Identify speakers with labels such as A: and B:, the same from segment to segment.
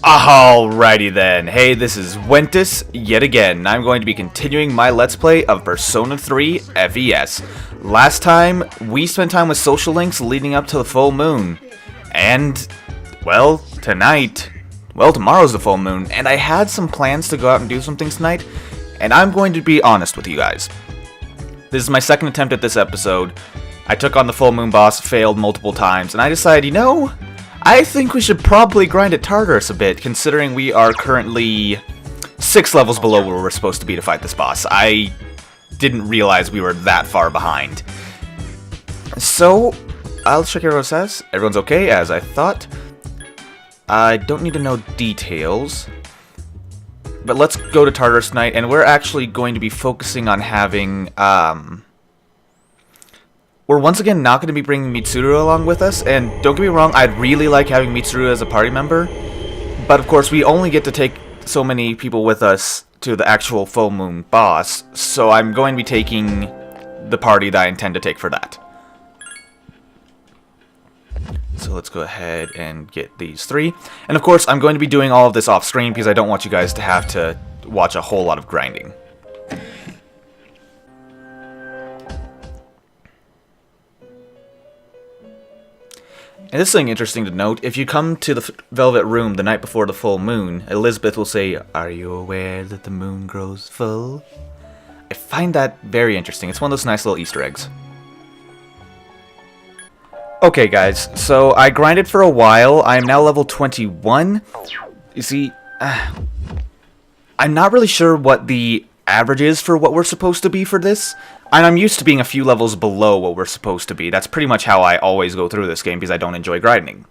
A: Alrighty then, hey, this is Wentus yet again, and I'm going to be continuing my Let's Play of Persona 3 FES. Last time, we spent time with social links leading up to the full moon, and, well, tomorrow's the full moon, and I had some plans to go out and do some things tonight, and I'm going to be honest with you guys. This is my second attempt at this episode. I took on the full moon boss, failed multiple times, and I decided, you know, I think we should probably grind at Tartarus a bit, considering we are currently 6 levels below where we're supposed to be to fight this boss. I didn't realize we were that far behind. So, I'll check everyone says. Everyone's okay, as I thought. I don't need to know details. But let's go to Tartarus tonight, and we're actually going to be focusing on having, we're once again not going to be bringing Mitsuru along with us, and don't get me wrong, I'd really like having Mitsuru as a party member, but of course we only get to take so many people with us to the actual full moon boss, so I'm going to be taking the party that I intend to take for that. So let's go ahead and get these 3, and of course I'm going to be doing all of this off screen because I don't want you guys to have to watch a whole lot of grinding. And this thing interesting to note, if you come to the Velvet Room the night before the full moon, Elizabeth will say, "Are you aware that the moon grows full?" I find that very interesting. It's one of those nice little Easter eggs. Okay guys, so I grinded for a while. I am now level 21. You see, I'm not really sure what the average is for what we're supposed to be for this. And I'm used to being a few levels below what we're supposed to be. That's pretty much how I always go through this game because I don't enjoy grinding.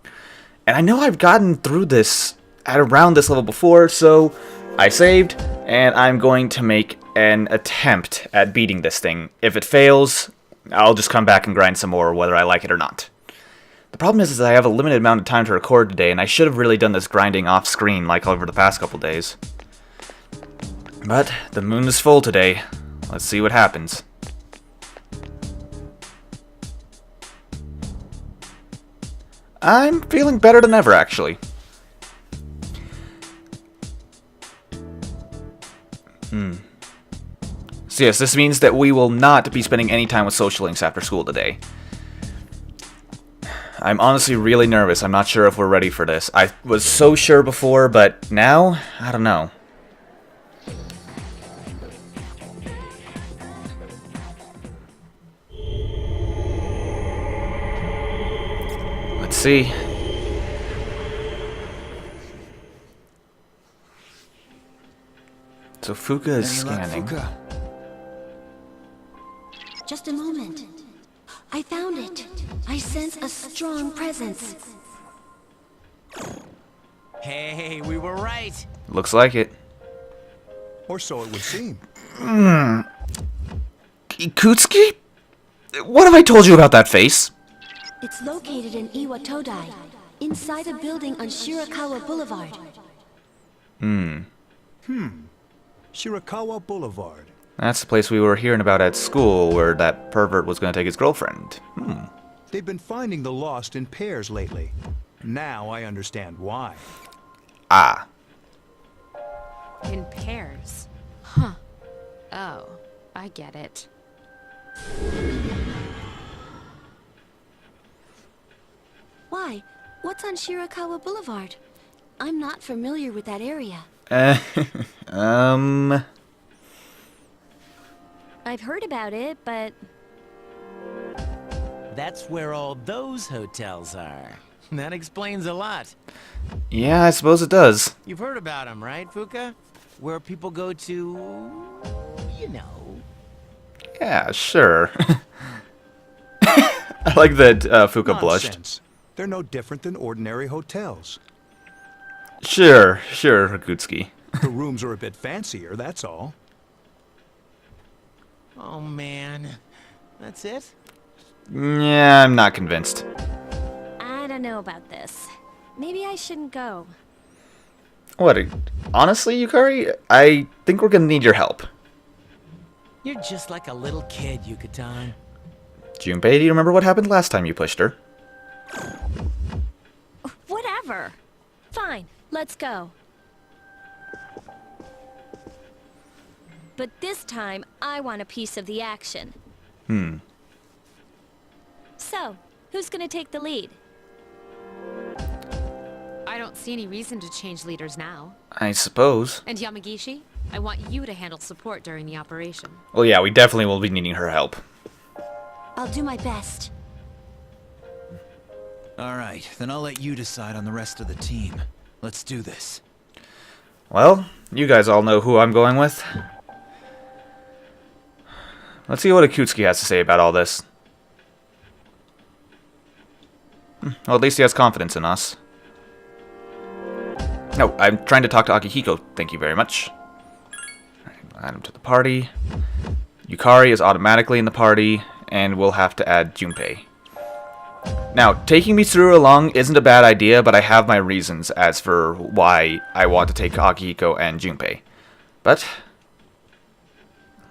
A: And I know I've gotten through this at around this level before, so I saved, and I'm going to make an attempt at beating this thing. If it fails, I'll just come back and grind some more, whether I like it or not. The problem is I have a limited amount of time to record today, and I should have really done this grinding off screen like over the past couple days. But the moon is full today. Let's see what happens. I'm feeling better than ever, actually. So yes, this means that we will not be spending any time with social links after school today. I'm honestly really nervous. I'm not sure if we're ready for this. I was so sure before, but now, I don't know. Let's see. So Fuka is scanning.
B: Just a moment. I found it. I sense a strong presence.
C: Hey, we were right.
A: Looks like it.
D: Or so it would seem.
A: Ikutsuki? What have I told you about that face?
B: It's located in Iwatodai, inside a building on Shirakawa Boulevard.
D: Shirakawa Boulevard.
A: That's the place we were hearing about at school, where that pervert was going to take his girlfriend.
D: They've been finding the lost in pairs lately. Now I understand why.
A: Ah.
E: In pairs? Huh. Oh, I get it.
B: Why? What's on Shirakawa Boulevard? I'm not familiar with that area. I've heard about it, but...
C: That's where all those hotels are. That explains a lot.
A: Yeah, I suppose it does.
C: You've heard about them, right, Fuka? Where people go to... you know.
A: Yeah, sure. I like that Fuka blushed.
D: Nonsense. They're no different than ordinary hotels.
A: Sure, Ikutsuki.
D: The rooms are a bit fancier, that's all.
C: Oh, man. That's it?
A: Yeah, I'm not convinced.
B: I don't know about this. Maybe I shouldn't go.
A: What? Honestly, Yukari, I think we're gonna need your help.
C: You're just like a little kid, Yucatan.
A: Junpei, do you remember what happened last time you pushed her?
B: Whatever. Fine, let's go. But this time, I want a piece of the action. So, who's gonna take the lead?
E: I don't see any reason to change leaders now.
A: I suppose.
E: And Yamagishi, I want you to handle support during the operation.
A: Well, yeah, we definitely will be needing her help.
B: I'll do my best.
C: All right, then I'll let you decide on the rest of the team. Let's do this.
A: Well, you guys all know who I'm going with. Let's see what Akutsuki has to say about all this. Well, at least he has confidence in us. No, I'm trying to talk to Akihiko. Thank you very much. Add him to the party. Yukari is automatically in the party, and we'll have to add Junpei. Now, taking Mitsuru along isn't a bad idea, but I have my reasons as for why I want to take Akihiko and Junpei. But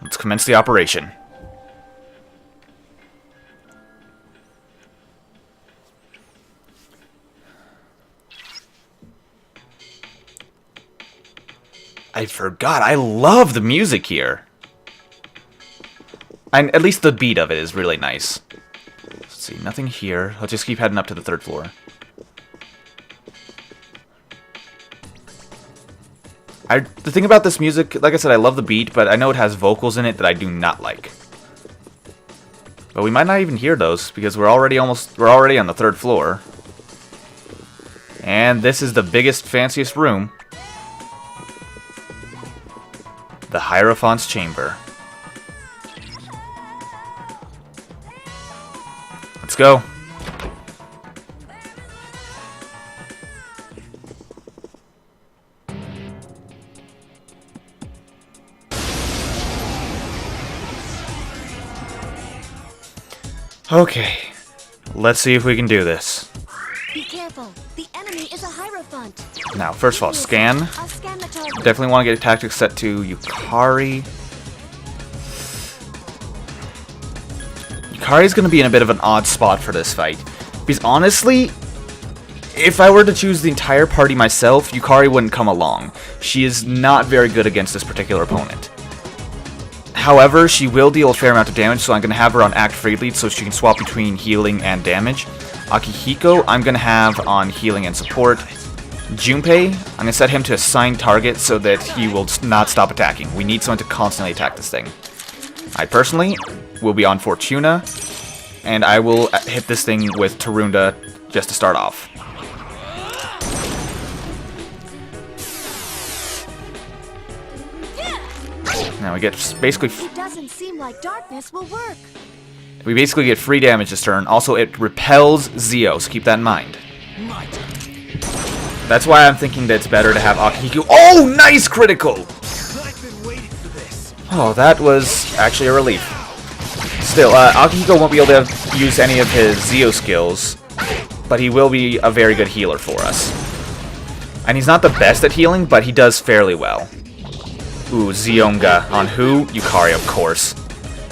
A: let's commence the operation. I forgot, I love the music here. And at least the beat of it is really nice. Let's see, nothing here. Let's just keep heading up to the 3rd floor. The thing about this music, like I said, I love the beat, but I know it has vocals in it that I do not like. But we might not even hear those, because we're already on the 3rd floor. And this is the biggest, fanciest room. The Hierophant's Chamber. Let's go. Okay. Let's see if we can do this.
B: Be careful. The enemy is a Hierophant.
A: Now, first of all, scan.
B: I'll scan the target.
A: Definitely want to get a tactic set to Yukari. Yukari's going to be in a bit of an odd spot for this fight. Because honestly, if I were to choose the entire party myself, Yukari wouldn't come along. She is not very good against this particular opponent. However, she will deal a fair amount of damage, so I'm going to have her on Act Free Lead so she can swap between healing and damage. Akihiko, I'm going to have on healing and support. Junpei, I'm going to set him to assign target so that he will not stop attacking. We need someone to constantly attack this thing. I personally will be on Fortuna, and I will hit this thing with Tarunda just to start off. Now we get basically...
B: It doesn't seem like darkness will work.
A: We basically get free damage this turn. Also, it repels Zio, so keep that in mind. That's why I'm thinking that it's better to have Akihiko. Oh, nice critical! Oh, that was actually a relief. Still, Akihiko won't be able to use any of his Zio skills, but he will be a very good healer for us. And he's not the best at healing, but he does fairly well. Ooh, Zionga on who? Yukari, of course.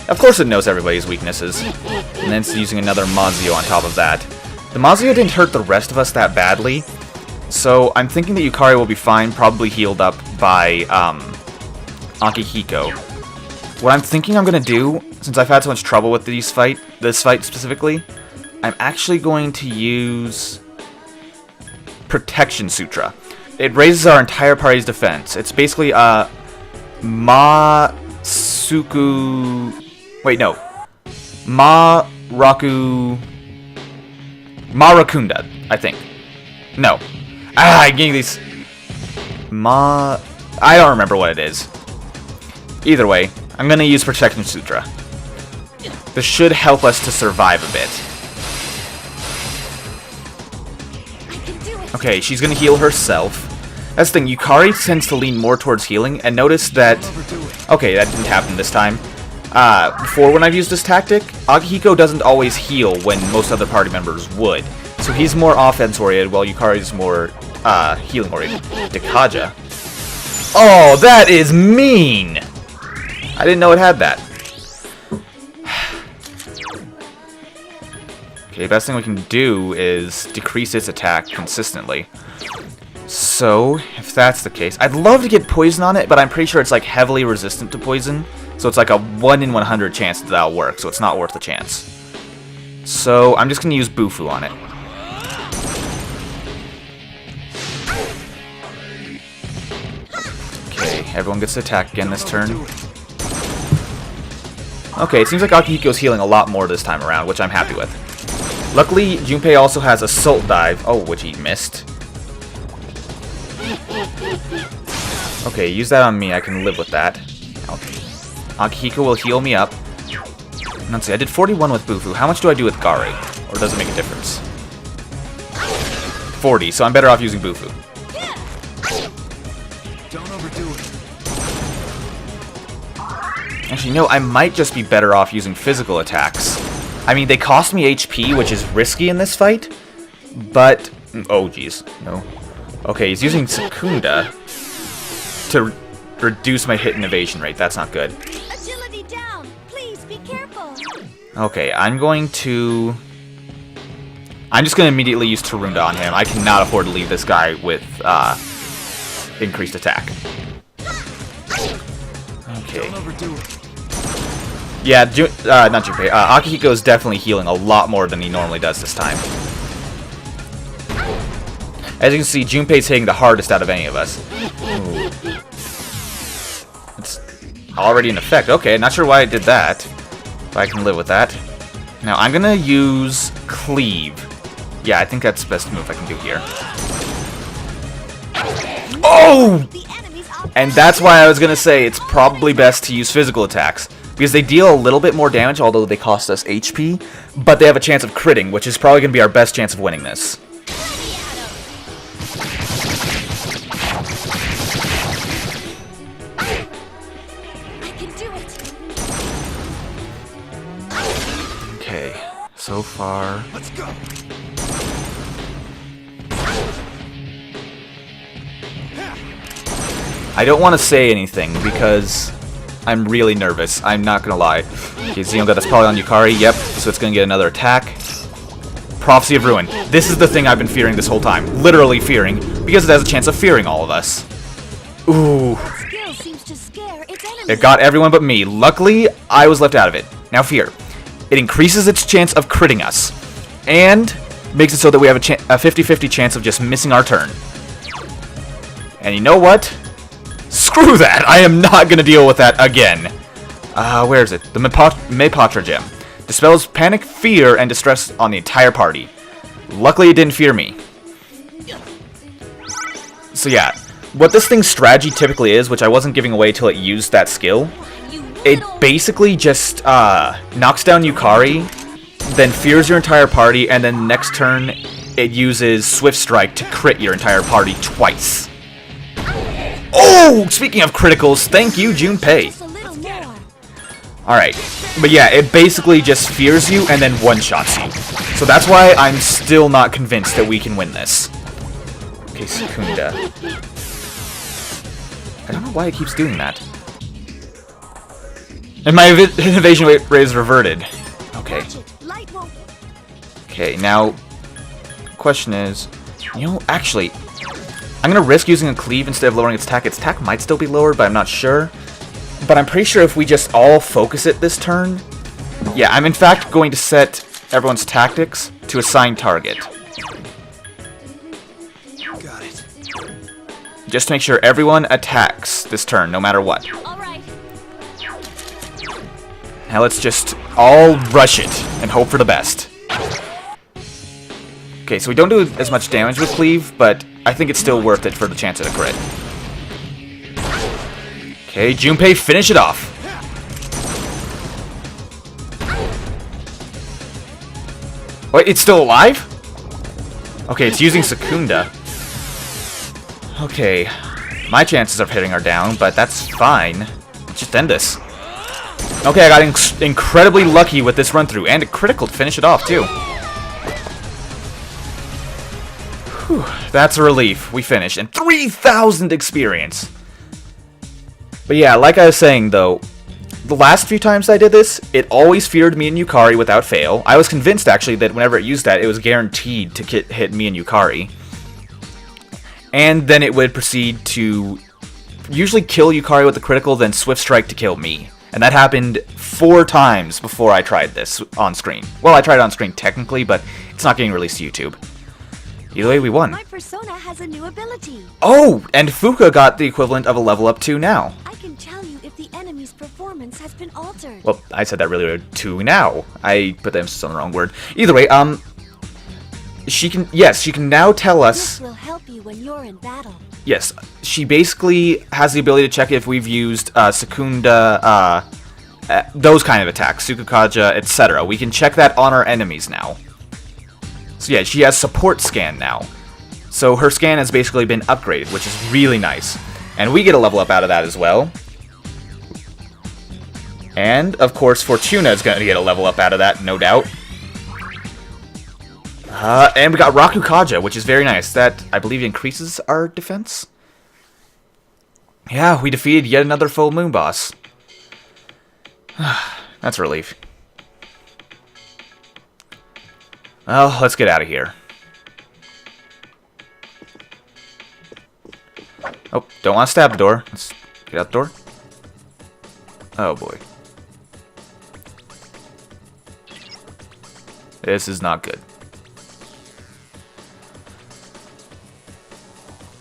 A: Of course it knows everybody's weaknesses. And then it's using another Mazio on top of that. The Mazio didn't hurt the rest of us that badly, so I'm thinking that Yukari will be fine, probably healed up by Akihiko. What I'm thinking I'm going to do, since I've had so much trouble with this fight specifically, I'm actually going to use Protection Sutra. It raises our entire party's defense. It's basically Marakunda, I think. No. I'm getting these... I don't remember what it is. Either way, I'm gonna use Protection Sutra. This should help us to survive a bit. Okay, she's gonna heal herself. That's the thing, Yukari tends to lean more towards healing, and notice that... Okay, that didn't happen this time. Before when I've used this tactic, Akihiko doesn't always heal when most other party members would. So he's more offense-oriented, while Yukari's more, healing-oriented. Dekaja. Oh, that is mean! I didn't know it had that. Okay, best thing we can do is decrease its attack consistently. So, if that's the case, I'd love to get poison on it, but I'm pretty sure it's like heavily resistant to poison. So it's like a 1 in 100 chance that that'll work, so it's not worth the chance. So, I'm just going to use Bufu on it. Okay, everyone gets to attack again this turn. Okay, it seems like Akihiko's healing a lot more this time around, which I'm happy with. Luckily, Junpei also has Assault Dive. Oh, which he missed. Okay, use that on me. I can live with that. Okay. Akihiko will heal me up. Let's see, I did 41 with Bufu. How much do I do with Gare? Or does it make a difference? 40, so I'm better off using Bufu.
C: Don't overdo it.
A: Actually, no, I might just be better off using physical attacks. I mean, they cost me HP, which is risky in this fight, but... Oh, jeez. No. Okay, he's using Secunda to reduce my hit and evasion rate. That's not good.
B: Agility down. Please be careful.
A: Okay, I'm just going to immediately use Tarunda on him. I cannot afford to leave this guy with increased attack. Okay.
C: Don't overdo it.
A: Yeah, not Junpei. Akihiko is definitely healing a lot more than he normally does this time. As you can see, Junpei's hitting the hardest out of any of us. Ooh. It's already in effect. Okay, not sure why I did that, but I can live with that. Now, I'm going to use Cleave. Yeah, I think that's the best move I can do here. Oh! And that's why I was going to say it's probably best to use physical attacks. Because they deal a little bit more damage, although they cost us HP. But they have a chance of critting, which is probably going to be our best chance of winning this. Okay, so far...
C: Let's go.
A: I don't want to say anything because I'm really nervous. I'm not gonna lie. Okay, Xenoga, that's probably on Yukari. Yep, so it's gonna get another attack. Prophecy of Ruin. This is the thing I've been fearing this whole time. Literally fearing, because it has a chance of fearing all of us. Ooh.
B: Skill seems to scare its enemies.
A: It got everyone but me. Luckily, I was left out of it. Now fear. It increases its chance of critting us. And makes it so that we have a 50-50 chance of just missing our turn. And you know what? Screw that! I am not going to deal with that again. Where is it? The Mepatra Gem. Dispels panic, fear, and distress on the entire party. Luckily, it didn't fear me. So yeah, what this thing's strategy typically is, which I wasn't giving away till it used that skill, it basically just knocks down Yukari, then fears your entire party, and then next turn, it uses Swift Strike to crit your entire party twice. Oh! Speaking of criticals, thank you, Junpei.
B: Just a little more.
A: Alright. But yeah, it basically just fears you and then one-shots you. So that's why I'm still not convinced that we can win this. Okay, Secunda. I don't know why it keeps doing that. And my evasion rate is reverted. Okay.
B: Watch it. Light won't.
A: Okay, now, question is, you know, actually, I'm going to risk using a cleave instead of lowering its attack. Its attack might still be lowered, but I'm not sure. But I'm pretty sure if we just all focus it this turn... Yeah, I'm in fact going to set everyone's tactics to assign target.
C: Got it.
A: Just to make sure everyone attacks this turn, no matter what.
B: All right.
A: Now let's just all rush it and hope for the best. Okay, so we don't do as much damage with cleave, but I think it's still worth it for the chance at a crit. Okay, Junpei, finish it off. Wait, it's still alive? Okay, it's using Secunda. Okay, my chances of hitting are down, but that's fine. Let's just end this. Okay, I got incredibly lucky with this run-through, and a critical to finish it off, too. Whew, that's a relief. We finished. And 3,000 experience! But yeah, like I was saying, though, the last few times I did this, it always feared me and Yukari without fail. I was convinced, actually, that whenever it used that, it was guaranteed to hit me and Yukari. and then it would proceed to usually kill Yukari with the critical, then Swift Strike to kill me. And that happened 4 times before I tried this on screen. Well, I tried it on screen technically, but it's not getting released to YouTube. Either way, we won.
B: My persona has a new ability.
A: Oh, and Fuka got the equivalent of a level up 2 now.
B: I can tell you if the enemy's performance has been altered.
A: Well, I said that really weird. 2 now. I put the emphasis on the wrong word. Either way, she can now tell us.
B: This will help you when you're in battle.
A: Yes, she basically has the ability to check if we've used Secunda, those kind of attacks, Sukukaja, etc. We can check that on our enemies now. So yeah, she has support scan now. So her scan has basically been upgraded, which is really nice. And we get a level up out of that as well. And, of course, Fortuna is going to get a level up out of that, no doubt. And we got Rakukaja, which is very nice. That, I believe, increases our defense. Yeah, we defeated yet another full moon boss. That's a relief. Well, let's get out of here. Oh, don't want to stab the door. Let's get out the door. Oh, boy. This is not good.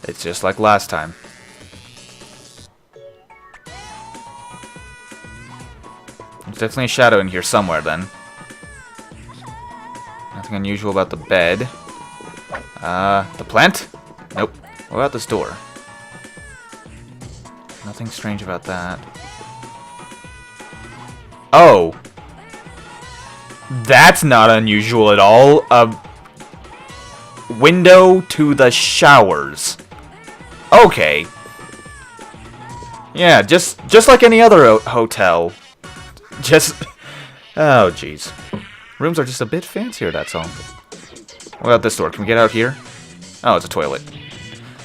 A: It's just like last time. There's definitely a shadow in here somewhere, then. Nothing unusual about the bed. The plant? Nope. What about this door? Nothing strange about that. Oh! That's not unusual at all. A window to the showers. Okay. Yeah, just like any other hotel. Just... Oh, jeez. Rooms are just a bit fancier, that's all. What about this door? Can we get out here? Oh, it's a toilet.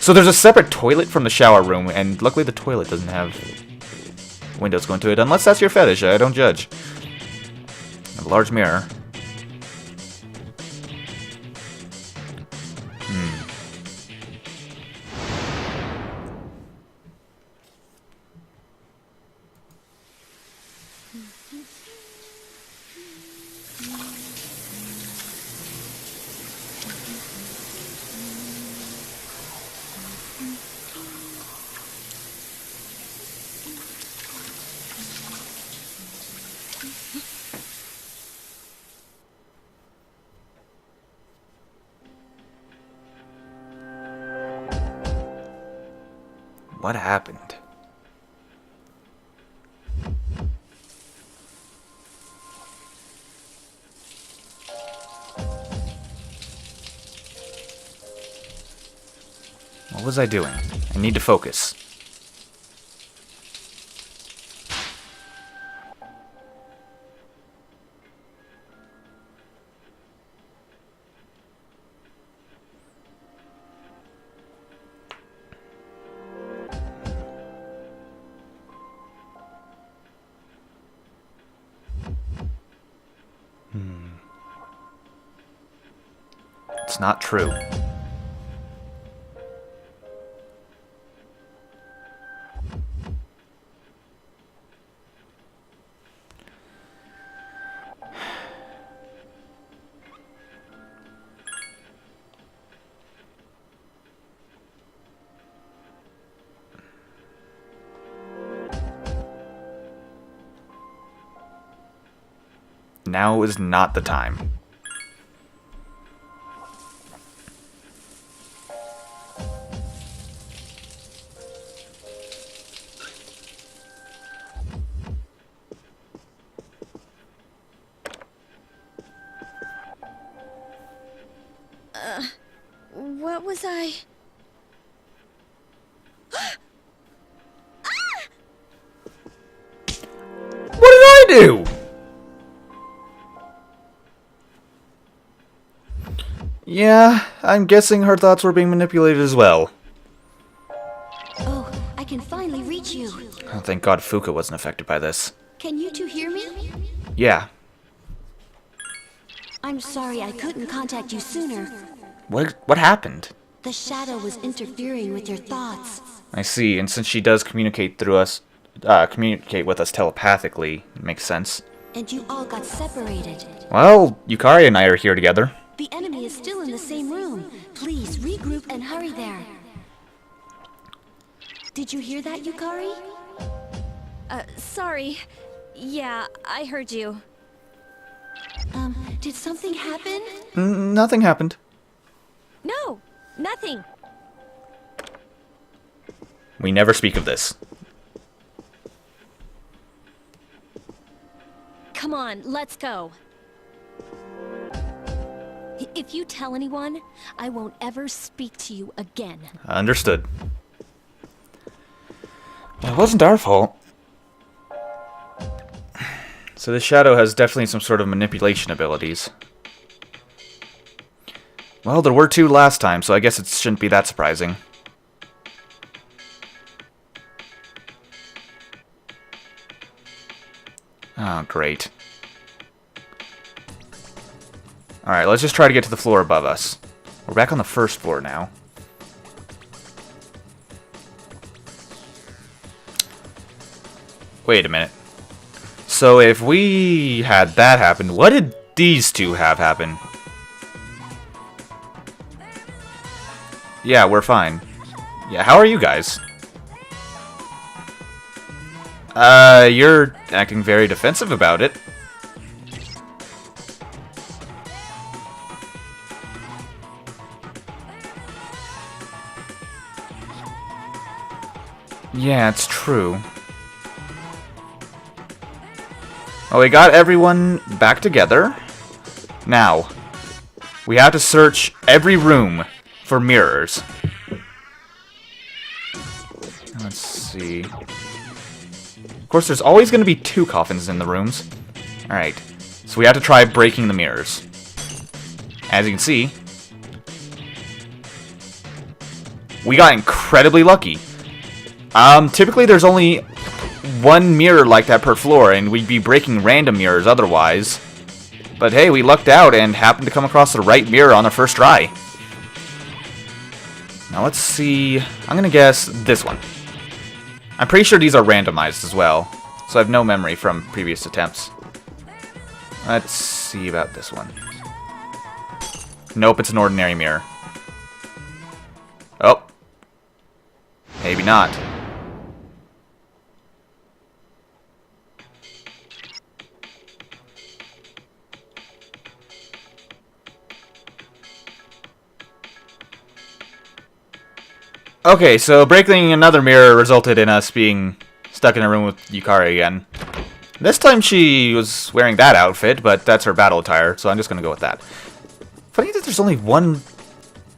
A: So there's a separate toilet from the shower room, and luckily the toilet doesn't have windows going to it, unless that's your fetish. I don't judge. A large mirror. What happened? What was I doing? I need to focus. It's not true. Now is not the time.
B: What was I...
A: What did I do? Yeah, I'm guessing her thoughts were being manipulated as well.
B: Oh, I can finally reach you.
A: Oh, thank God Fuka wasn't affected by this.
B: Can you two hear me?
A: Yeah.
B: I'm sorry I couldn't contact you sooner.
A: What happened?
B: The shadow was interfering with your thoughts.
A: I see, and since she does communicate through us, communicate with us telepathically, it makes sense.
B: And you all got separated.
A: Well, Yukari and I are here together.
B: The enemy is still in the same room. Please regroup and hurry there. Did you hear that, Yukari?
E: Sorry. Yeah, I heard you.
B: Did something happen?
A: Nothing happened.
E: No, nothing.
A: We never speak of this.
E: Come on, let's go. If you tell anyone, I won't ever speak to you again.
A: Understood. Well, it wasn't our fault. So the shadow has definitely some sort of manipulation abilities. Well, there were 2 last time, so I guess it shouldn't be that surprising. Oh, great. Alright, let's just try to get to the floor above us. We're back on the first floor now. Wait a minute. So if we had that happen, what did these 2 have happen? Yeah, we're fine. Yeah, how are you guys? You're acting very defensive about it. Yeah, it's true. Oh, we got everyone back together. Now, we have to search every room for mirrors. Let's see. Of course, there's always going to be 2 coffins in the rooms. Alright, so we have to try breaking the mirrors. As you can see, we got incredibly lucky. Typically there's only 1 mirror like that per floor, and we'd be breaking random mirrors otherwise. But hey, we lucked out and happened to come across the right mirror on the first try. Now let's see, I'm gonna guess this one. I'm pretty sure these are randomized as well, so I have no memory from previous attempts. Let's see about this one. Nope, it's an ordinary mirror. Oh. Maybe not. Okay, so breaking another mirror resulted in us being stuck in a room with Yukari again. This time she was wearing that outfit, but that's her battle attire, so I'm just gonna go with that. Funny that there's only 1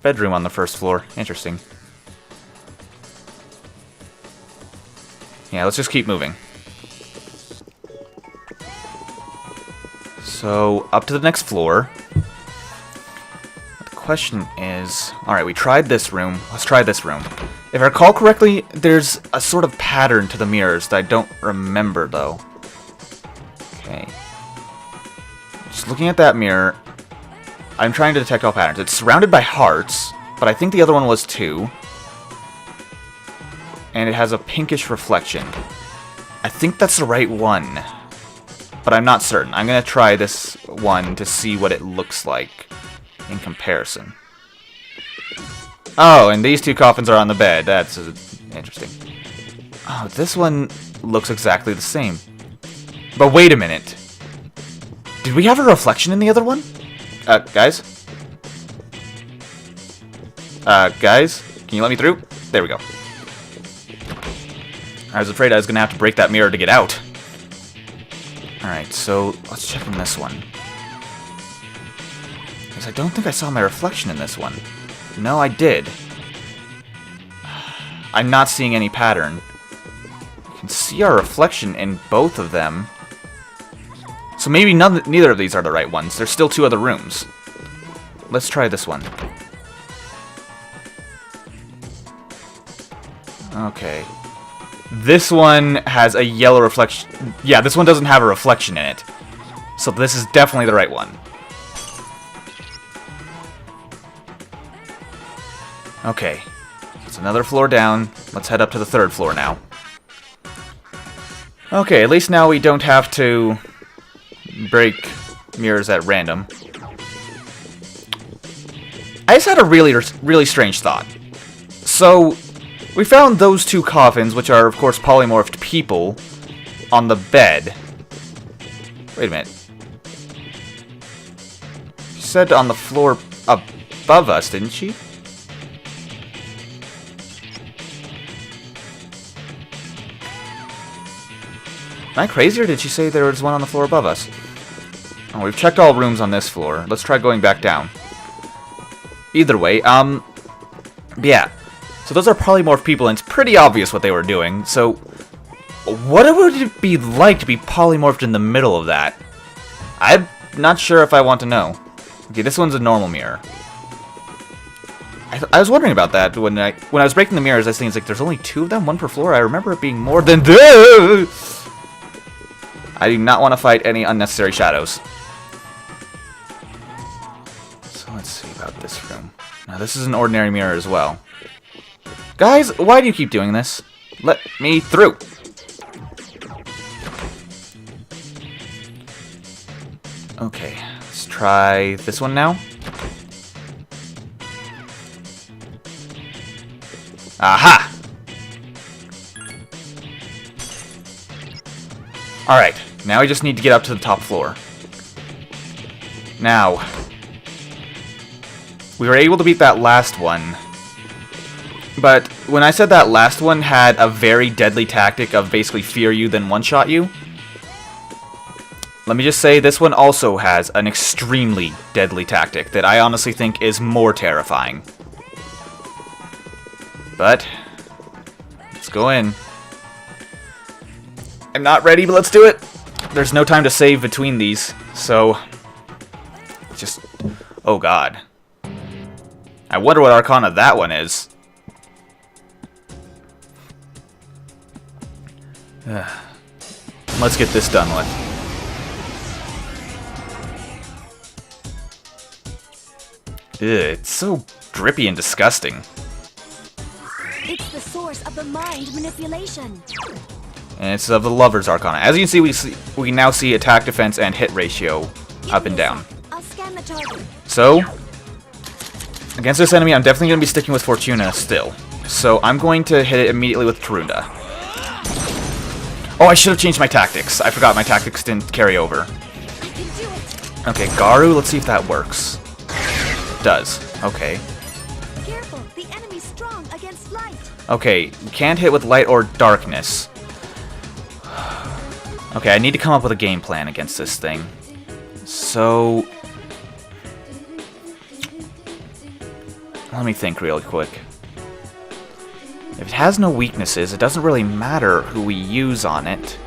A: bedroom on the first floor. Interesting. Yeah, let's just keep moving. So, up to the next floor. The question is... Alright, we tried this room. Let's try this room. If I recall correctly, there's a sort of pattern to the mirrors that I don't remember, though. Okay. Just looking at that mirror, I'm trying to detect all patterns. It's surrounded by hearts, but I think the other one was too. And it has a pinkish reflection. I think that's the right one, but I'm not certain. I'm going to try this one to see what it looks like in comparison. Oh, and these 2 coffins are on the bed. That's interesting. Oh, this one looks exactly the same. But wait a minute. Did we have a reflection in the other one? Guys? Guys? Can you let me through? There we go. I was afraid I was going to have to break that mirror to get out. Alright, so let's check on this one. Because I don't think I saw my reflection in this one. No, I did. I'm not seeing any pattern. You can see our reflection in both of them. So maybe neither of these are the right ones. There's still 2 other rooms. Let's try this one. Okay. This one has a yellow reflection. Yeah, this one doesn't have a reflection in it. So this is definitely the right one. Okay. It's another floor down. Let's head up to the 3rd floor now. Okay, at least now we don't have to break mirrors at random. I just had a really strange thought. So, we found those 2 coffins, which are, of course, polymorphed people, on the bed. Wait a minute. She said on the floor above us, didn't she? Am I crazy, or did she say there was one on the floor above us? Oh, we've checked all rooms on this floor. Let's try going back down. Either way, yeah. So those are polymorph people, and it's pretty obvious what they were doing. So, what would it be like to be polymorphed in the middle of that? I'm not sure if I want to know. Okay, this one's a normal mirror. I was wondering about that when I was breaking the mirrors. I was thinking, like, there's only 2 of them, 1 per floor. I remember it being more than this. I do not want to fight any unnecessary shadows. So let's see about this room. Now this is an ordinary mirror as well. Guys, why do you keep doing this? Let me through. Okay, let's try this one now. Aha! Alright, now we just need to get up to the top floor. Now, we were able to beat that last one. But when I said that last one had a very deadly tactic of basically fear you, then one-shot you, let me just say this one also has an extremely deadly tactic that I honestly think is more terrifying. But, let's go in. I'm not ready, but let's do it. There's no time to save between these, so just... oh god. I wonder what arcana that one is. Let's get this done with. Ugh, it's so drippy and disgusting.
E: It's the source of the mind manipulation.
A: And it's of the Lover's Arcana. As you can see, we now see attack, defense, and hit ratio up and down.
E: I'll scan the target.
A: So, against this enemy, I'm definitely going to be sticking with Fortuna still. So, I'm going to hit it immediately with Tarunda. Oh, I should have changed my tactics. I forgot my tactics didn't carry over.
E: I can do it.
A: Okay, Garu, let's see if that works. Does. Okay.
E: Careful, the enemy's strong against light.
A: Okay, can't hit with light or darkness. Okay, I need to come up with a game plan against this thing. So... let me think real quick. If it has no weaknesses, it doesn't really matter who we use on it.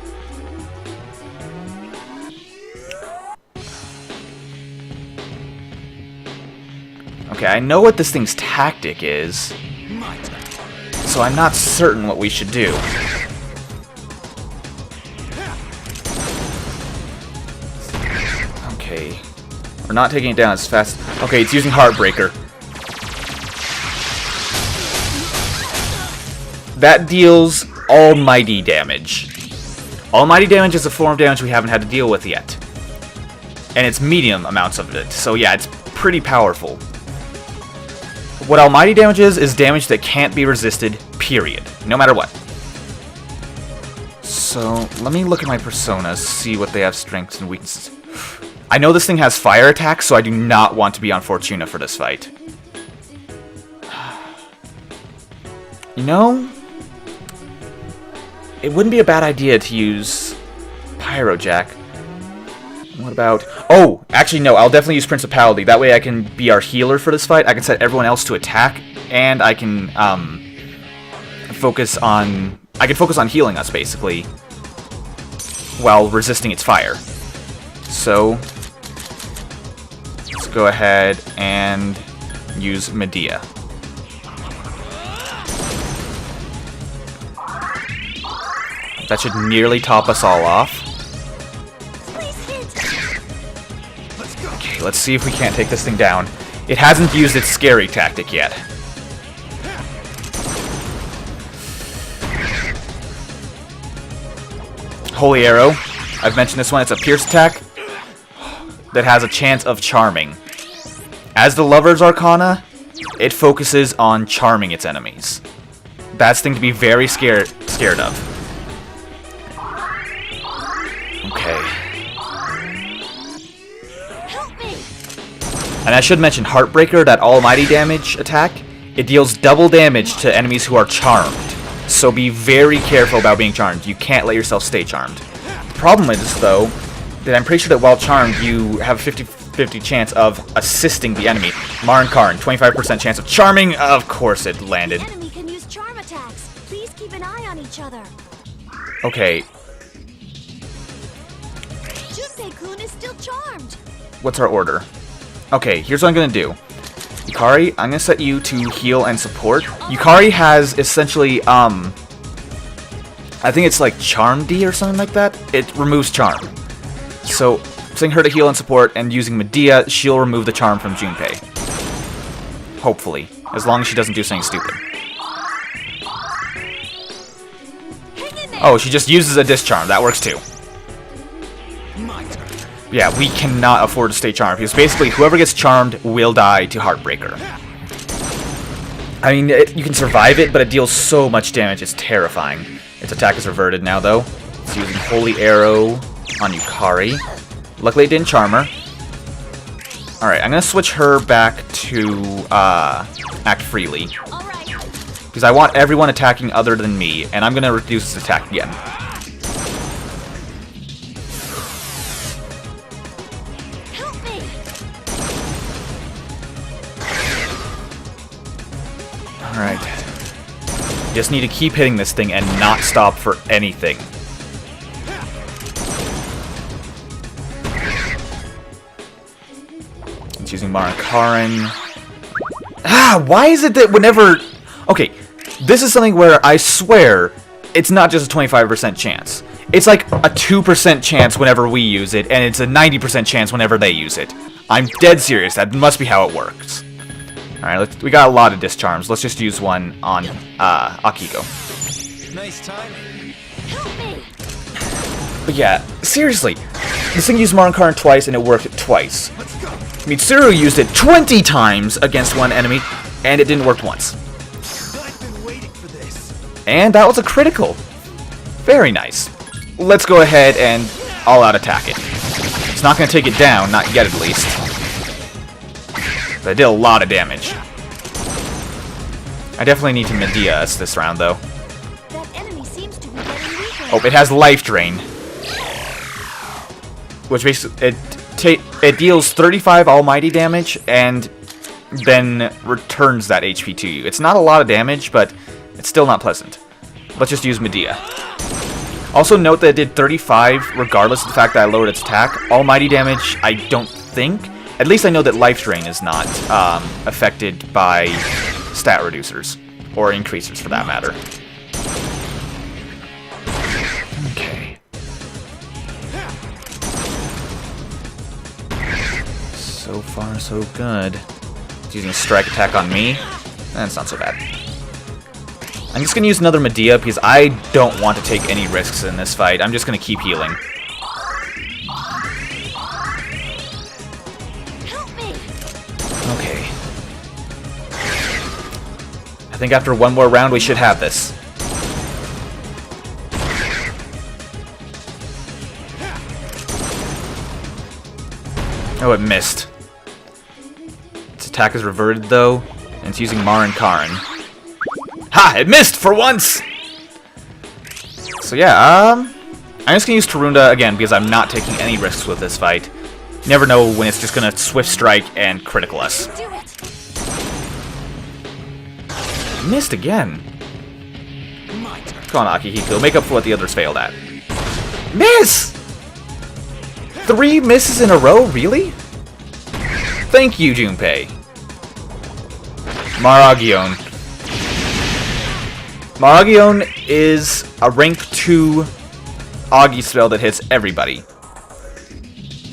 A: Okay, I know what this thing's tactic is, so I'm not certain what we should do. Okay, we're not taking it down as fast. Okay, it's using Heartbreaker. That deals almighty damage. Almighty damage is a form of damage we haven't had to deal with yet. And it's medium amounts of it, so yeah, it's pretty powerful. What almighty damage is damage that can't be resisted, period. No matter what. So, let me look at my personas, see what they have strengths and weaknesses. I know this thing has fire attacks, so I do not want to be on Fortuna for this fight. You know, it wouldn't be a bad idea to use Pyrojack. What about... oh, actually no, I'll definitely use Principality. That way I can be our healer for this fight. I can set everyone else to attack, and I can focus on healing us, basically, while resisting its fire. So, let's go ahead and use Medea. That should nearly top us all off. Okay, let's see if we can't take this thing down. It hasn't used its scary tactic yet. Holy Arrow. I've mentioned this one. It's a pierce attack that has a chance of charming. As the Lover's Arcana, it focuses on charming its enemies. That's the thing to be very scared of. Okay.
E: Help me!
A: And I should mention Heartbreaker, that almighty damage attack, it deals double damage to enemies who are charmed. So be very careful about being charmed. You can't let yourself stay charmed. The problem is, though, that I'm pretty sure that while charmed, you have a 50-50 chance of assisting the enemy. Marin Karin, 25% chance of charming. Of course it landed.
E: The enemy can use charm attacks. Please keep an eye on each other.
A: Okay,
E: Junpei-kun is still charmed.
A: what's our order? Okay, here's what I'm gonna do. Yukari, I'm gonna set you to heal and support. Yukari has essentially, I think it's like Charm D or something like that. It removes charm. So, setting her to heal and support and using Medea, she'll remove the charm from Junpei. Hopefully. As long as she doesn't do something stupid. Oh, she just uses a discharm. That works too. Yeah, we cannot afford to stay charmed, because basically whoever gets charmed will die to Heartbreaker. I mean, you can survive it, but it deals so much damage, it's terrifying. Its attack is reverted now, though. It's using Holy Arrow on Yukari. Luckily it didn't charm her. Alright, I'm gonna switch her back to Act Freely. Because I want everyone attacking other than me, and I'm gonna reduce his attack again. Alright. Just need to keep hitting this thing and not stop for anything. It's using Marin Karin. Ah, why is it that whenever... Okay, this is something where I swear it's not just a 25% chance. It's like a 2% chance whenever we use it, and it's a 90% chance whenever they use it. I'm dead serious, that must be how it works. Alright, we got a lot of discharms. Let's just use one on Akiko.
C: Nice timing.
E: Help me!
A: But yeah, seriously, this thing used Marin Karin twice and it worked twice. Mitsuru used it 20 times against one enemy, and it didn't work once.
C: I've been waiting for this.
A: And that was a critical. Very nice. Let's go ahead and all-out attack it. It's not going to take it down, not yet at least. But it did a lot of damage. I definitely need to Medea us this round, though.
E: That enemy seems to be getting weaker.
A: Oh, it has Life Drain. Which basically, it deals 35 almighty damage, and then returns that HP to you. It's not a lot of damage, but it's still not pleasant. Let's just use Medea. Also note that it did 35 regardless of the fact that I lowered its attack. Almighty damage, I don't think. At least I know that Life Drain is not affected by stat reducers. Or increasers, for that matter. Okay. So far, so good. It's using a strike attack on me. That's not so bad. I'm just going to use another Medea because I don't want to take any risks in this fight. I'm just going to keep healing. Okay. I think after one more round we should have this. Oh, it missed. Its attack is reverted though, and it's using Marin Karin. Ha! It missed for once! So yeah, I'm just gonna use Tarunda again because I'm not taking any risks with this fight. You never know when it's just gonna Swift Strike and critical us. Missed again. Come on, Akihiko, make up for what the others failed at. Miss! 3 misses in a row? Really? Thank you, Junpei. Maragion. Maragion is a rank 2 Augie spell that hits everybody.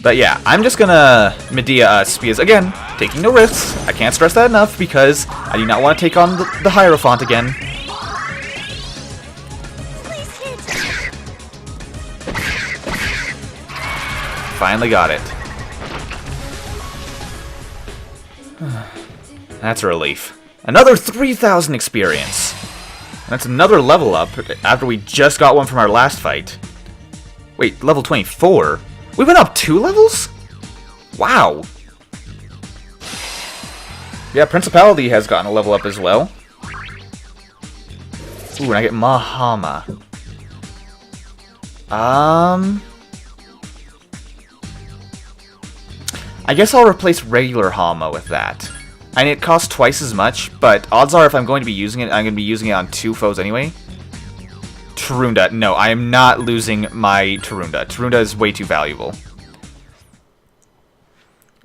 A: But yeah, I'm just gonna Medea us because, again, taking no risks. I can't stress that enough because I do not want to take on the Hierophant again. Finally got it. That's a relief. Another 3,000 experience. That's another level up after we just got one from our last fight. Wait, level 24? We went up 2 levels? Wow. Yeah, Principality has gotten a level up as well. Ooh, and I get Mahama. I guess I'll replace regular Hama with that. I mean, it costs twice as much, but odds are if I'm going to be using it, I'm going to be using it on 2 foes anyway. Tarunda. No, I am not losing my Tarunda. Tarunda is way too valuable.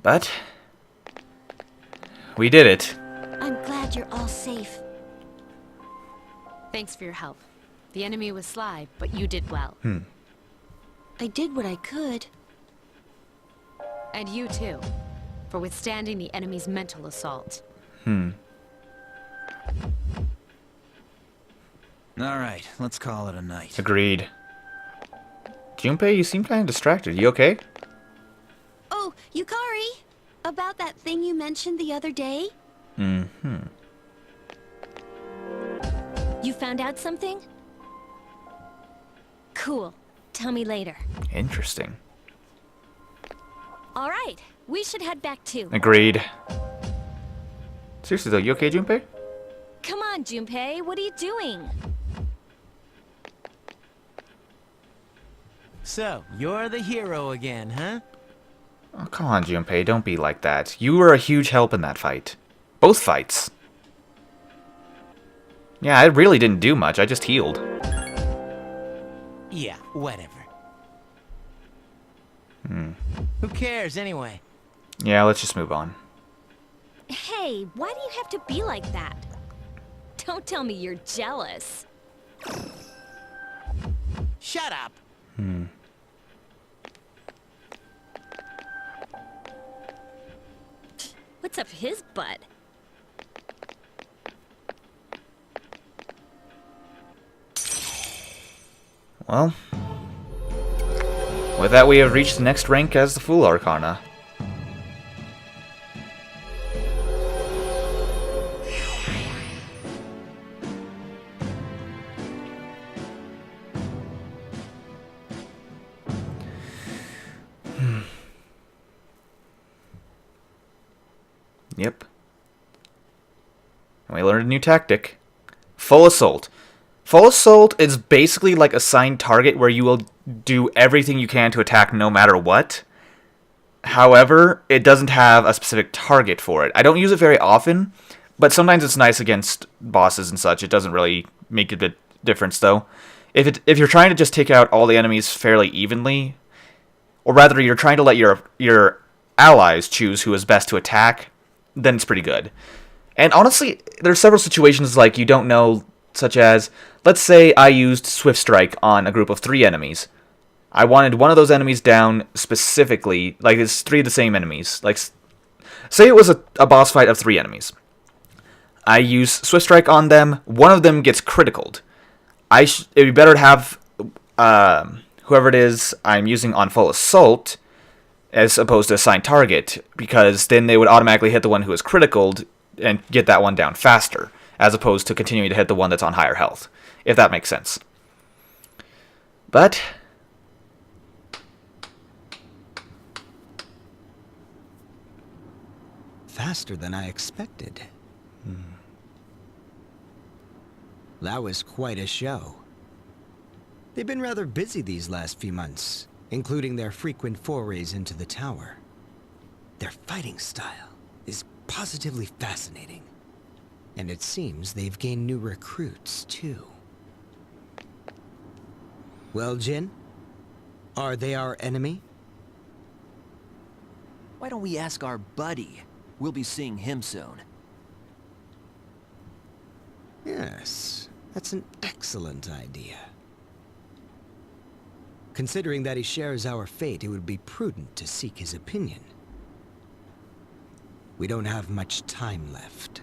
A: But we did it.
B: I'm glad you're all safe.
E: Thanks for your help. The enemy was sly, but you did well.
B: I did what I could.
E: And you too, for withstanding the enemy's mental assault.
C: Alright, let's call it a night.
A: Agreed. Junpei, you seem kind of distracted. You okay?
B: Oh, Yukari! About that thing you mentioned the other day?
E: You found out something? Cool. Tell me later.
A: Interesting.
E: All right, we should head back too.
A: Agreed. Seriously though, you okay, Junpei?
E: Come on, Junpei, what are you doing?
C: So, you're the hero again, huh?
A: Oh, come on, Junpei, don't be like that. You were a huge help in that fight. Both fights. Yeah, I really didn't do much, I just healed.
C: Yeah, whatever. Who cares, anyway?
A: Yeah, let's just move on.
E: Hey, why do you have to be like that? Don't tell me you're jealous.
C: Shut up!
E: What's up his butt?
A: Well, with that we have reached the next rank as the Fool Arcana. Yep. And we learned a new tactic. Full Assault. Full Assault is basically like assigned target where you will do everything you can to attack no matter what. However, it doesn't have a specific target for it. I don't use it very often, but sometimes it's nice against bosses and such. It doesn't really make a bit difference though. If you're trying to just take out all the enemies fairly evenly, or rather you're trying to let your allies choose who is best to attack, then it's pretty good. And honestly, there's several situations like you don't know, such as, let's say I used Swift Strike on a group of 3 enemies. I wanted one of those enemies down specifically, like it's 3 of the same enemies. Like, say it was a boss fight of 3 enemies. I use Swift Strike on them, one of them gets criticaled. It'd be better to have whoever it is I'm using on Full Assault as opposed to assigned target, because then they would automatically hit the one who is criticaled and get that one down faster, as opposed to continuing to hit the one that's on higher health, if that makes sense. But
F: faster than I expected. That was quite a show. They've been rather busy these last few months, including their frequent forays into the tower. Their fighting style is positively fascinating. And it seems they've gained new recruits, too. Well, Jin? Are they our enemy?
G: Why don't we ask our buddy? We'll be seeing him soon.
F: Yes, that's an excellent idea. Considering that he shares our fate, it would be prudent to seek his opinion. We don't have much time left.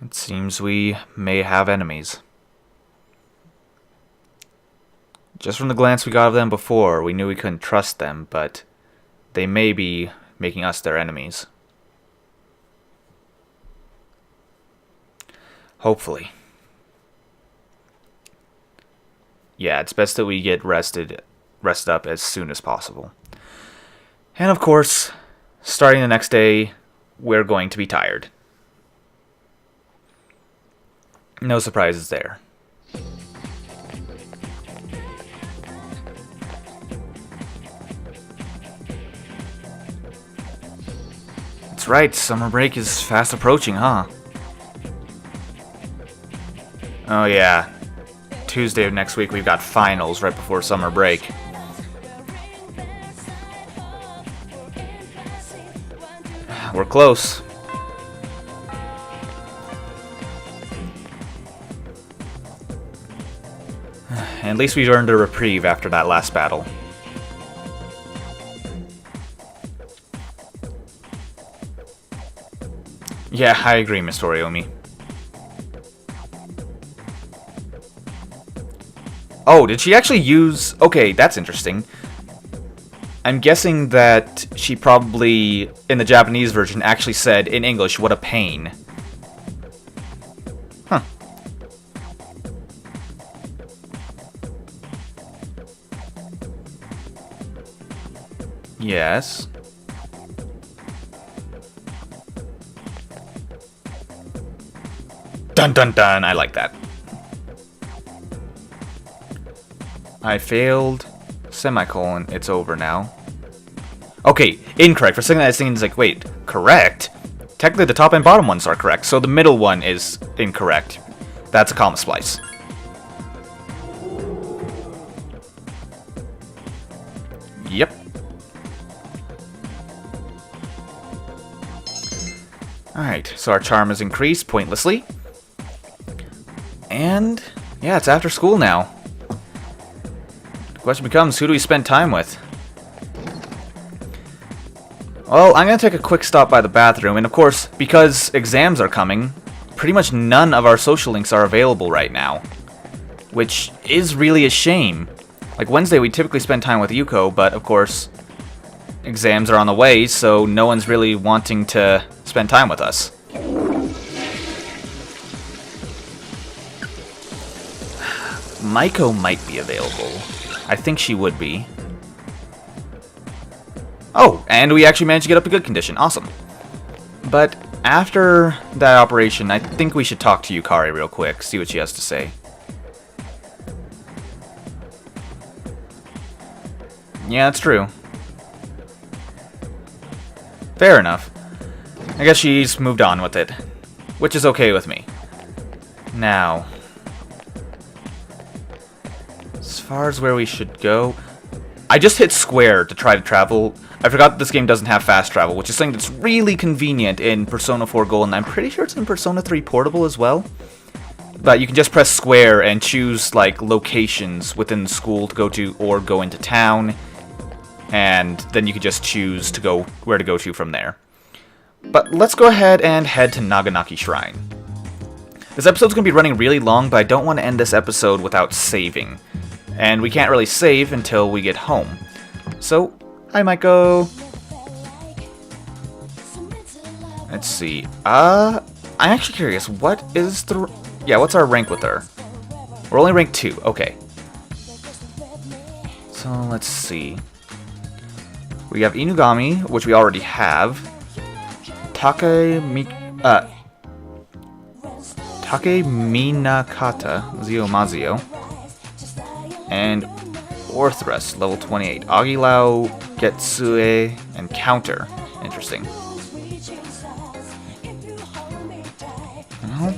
A: it seems we may have enemies. Just from the glance we got of them before, we knew we couldn't trust them, but they may be making us their enemies. Hopefully. Yeah, it's best that we get rest up as soon as possible. And of course, starting the next day, we're going to be tired. No surprises there. That's right, summer break is fast approaching, huh? Oh yeah, Tuesday of next week we've got finals right before summer break. We're close. At least we earned a reprieve after that last battle. Yeah, I agree, Miss Toriomi. Oh, did she actually use... Okay, that's interesting. I'm guessing that she probably, in the Japanese version, actually said in English, "What a pain." Huh. Yes. Dun dun dun, I like that. I failed, semicolon, it's over now. Okay, incorrect. For a second I was thinking, it's like, wait, correct? Technically the top and bottom ones are correct, so the middle one is incorrect. That's a comma splice. Yep. Alright, so our charm is increased pointlessly. And, yeah, it's after school now. The question becomes, who do we spend time with? Well, I'm going to take a quick stop by the bathroom, and of course, because exams are coming, pretty much none of our social links are available right now. Which is really a shame. Like Wednesday, we typically spend time with Yuko, but of course, exams are on the way, so no one's really wanting to spend time with us. Maiko might be available. I think she would be. Oh, and we actually managed to get up a good condition. Awesome. But after that operation, I think we should talk to Yukari real quick, see what she has to say. Yeah, that's true. Fair enough. I guess she's moved on with it, which is okay with me. Now, as far as where we should go, I just hit square to try to travel. I forgot this game doesn't have fast travel, which is something that's really convenient in Persona 4 Gold, and I'm pretty sure it's in Persona 3 Portable as well. But you can just press square and choose like locations within the school to go to, or go into town, and then you can just choose to go where to go to from there. But let's go ahead and head to Naganaki Shrine. This episode's going to be running really long, but I don't want to end this episode without saving. And we can't really save until we get home. So, I might go... Let's see. I'm actually curious. What is the... Yeah, what's our rank with her? We're only rank 2. Okay. So, let's see. We have Inugami, which we already have. Take Minakata, Zio Mazio. And Orthrus, level 28. Agilao, Getsue, and Counter. Interesting. Well,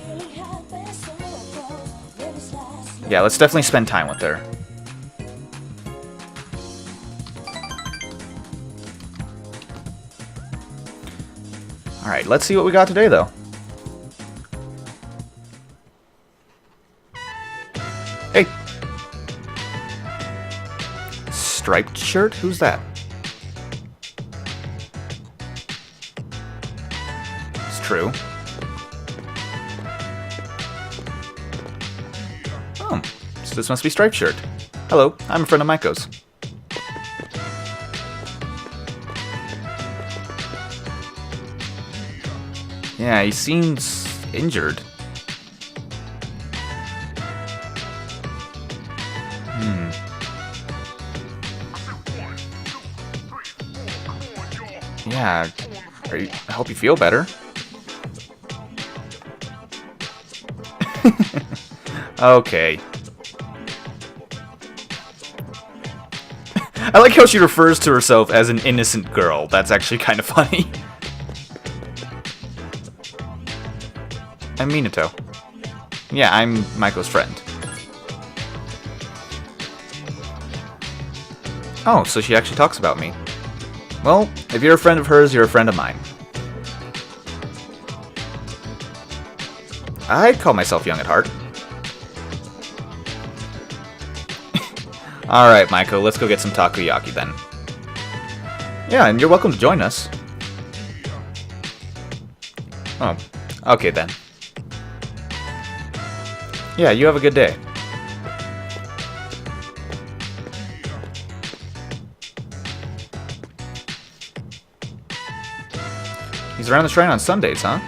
A: yeah, let's definitely spend time with her. Alright, let's see what we got today, though. Hey! Striped shirt? Who's that? It's true. Oh, so this must be Striped shirt. Hello, I'm a friend of Maiko's. Yeah, he seems injured. Yeah, I hope you feel better. Okay. I like how she refers to herself as an innocent girl. That's actually kind of funny. I'm Minato. Yeah, I'm Maiko's friend. Oh, so she actually talks about me. Well, if you're a friend of hers, you're a friend of mine. I'd call myself young at heart. Alright, Maiko, let's go get some takoyaki then. Yeah, and you're welcome to join us. Oh, okay then. Yeah, you have a good day. He's around the shrine on Sundays, huh?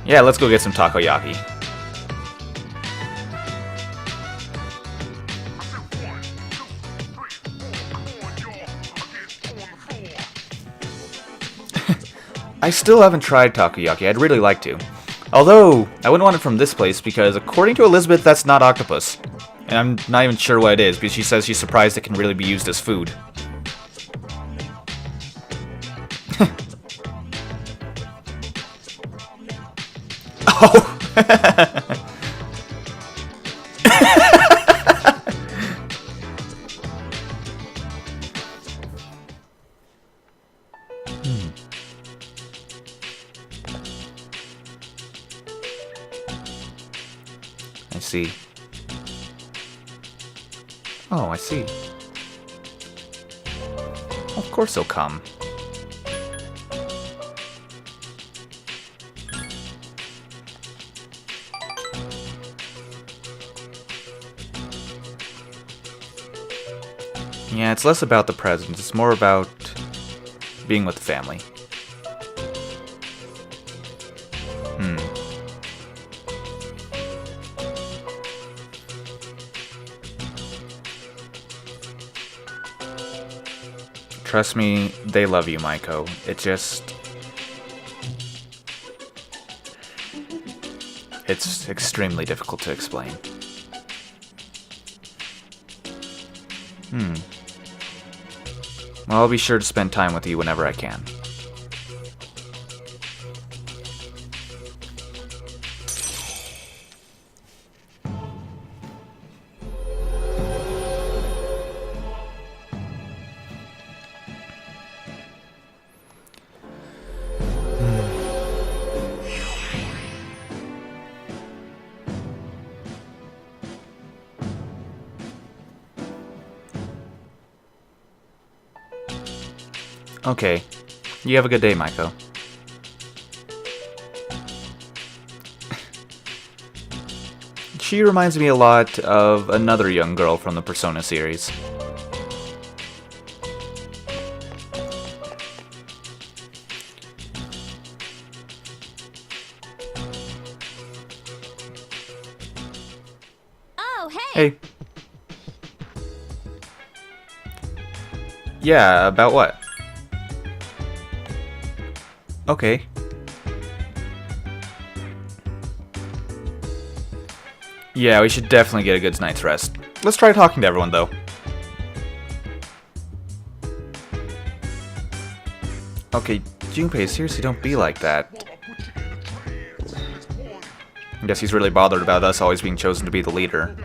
A: Yeah, let's go get some takoyaki. I still haven't tried takoyaki. I'd really like to. Although, I wouldn't want it from this place because according to Elizabeth, that's not octopus. And I'm not even sure what it is because she says she's surprised it can really be used as food. Oh! I see. Oh, I see. Of course he'll come. Yeah, it's less about the presents, it's more about being with the family. Trust me, they love you, Maiko. It's extremely difficult to explain. Well, I'll be sure to spend time with you whenever I can. Okay. You have a good day, Maiko. She reminds me a lot of another young girl from the Persona series.
E: Oh, hey!
A: Hey. Yeah, about what? Okay. Yeah, we should definitely get a good night's rest. Let's try talking to everyone, though. Okay, Junpei, seriously, don't be like that. I guess he's really bothered about us always being chosen to be the leader.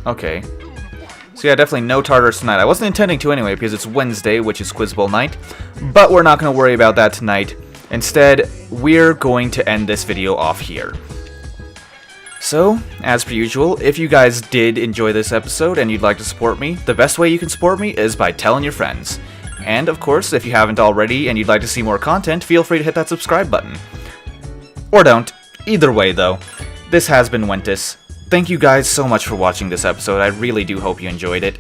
A: Okay. So yeah, definitely no Tartarus tonight. I wasn't intending to anyway, because it's Wednesday, which is Quiz Bowl night. But we're not going to worry about that tonight. Instead, we're going to end this video off here. So, as per usual, if you guys did enjoy this episode and you'd like to support me, the best way you can support me is by telling your friends. And of course, if you haven't already and you'd like to see more content, feel free to hit that subscribe button. Or don't. Either way though, this has been Wentus. Thank you guys so much for watching this episode, I really do hope you enjoyed it.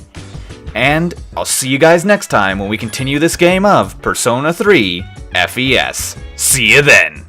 A: And I'll see you guys next time when we continue this game of Persona 3 FES. See you then!